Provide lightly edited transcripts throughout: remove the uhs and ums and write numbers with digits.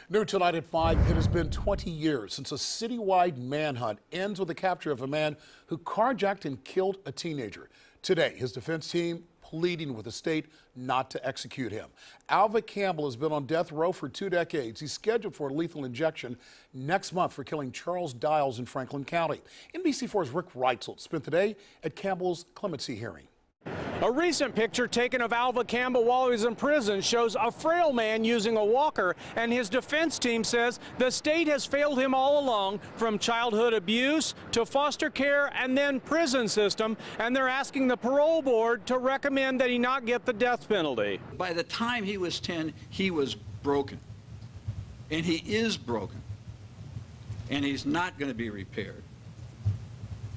New tonight at 5, it has been 20 years since a citywide manhunt ends with the capture of a man who carjacked and killed a teenager. Today, his defense team pleading with the state not to execute him. Alva Campbell has been on death row for 2 decades. He's scheduled for a lethal injection next month for killing Charles Diles in Franklin County. NBC4's Rick REITZEL spent the day at Campbell's clemency hearing. A recent picture taken of Alva Campbell while he was in prison shows a frail man using a walker, and his defense team says the state has failed him all along, from childhood abuse to foster care and then prison system, and they're asking the parole board to recommend that he not get the death penalty. By the time he was 10, he was broken, and he is broken, and he's not going to be repaired,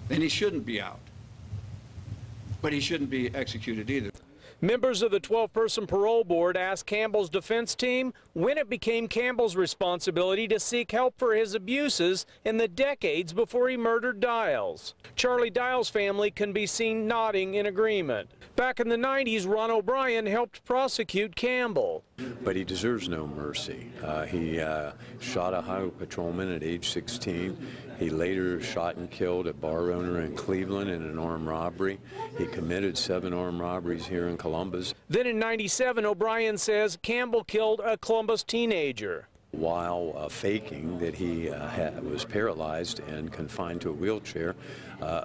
and he shouldn't be out. But he shouldn't be executed either. Members of the 12-person parole board asked Campbell's defense team when it became Campbell's responsibility to seek help for his abuses in the decades before he murdered Diles. Charlie Diles' family can be seen nodding in agreement. Back in the 90s, Ron O'Brien helped prosecute Campbell. But he deserves no mercy. He shot a highway patrolman at age 16. He later shot and killed a bar owner in Cleveland in an armed robbery. He committed 7 armed robberies here in Columbus. Then in '97, O'Brien says Campbell killed a Columbus teenager. While faking that he was paralyzed and confined to a wheelchair,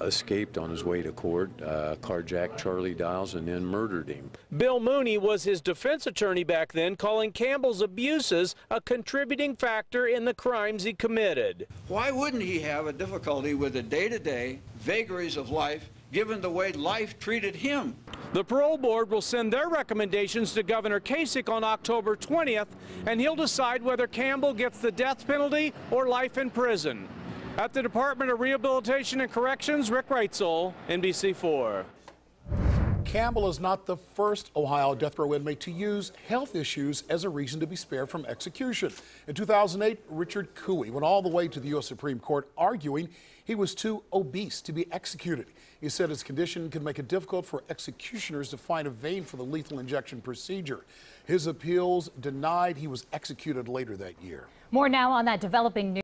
escaped on his way to court, carjacked Charlie Diles, and then murdered him. Bill Mooney was his defense attorney back then, calling Campbell's abuses a contributing factor in the crimes he committed. Why wouldn't he have a difficulty with the day-to-day vagaries of life, given the way life treated him? The parole board will send their recommendations to Governor Kasich on October 20th, and he'll decide whether Campbell gets the death penalty or life in prison. At the Department of Rehabilitation and Corrections, Rick REITZEL, NBC4. Campbell is not the first Ohio death row inmate to use health issues as a reason to be spared from execution. In 2008, Richard COOEY went all the way to the U.S. Supreme Court arguing he was too obese to be executed. He said his condition could make it difficult for executioners to find a vein for the lethal injection procedure. His appeals denied. He was executed later that year. More now on that developing news.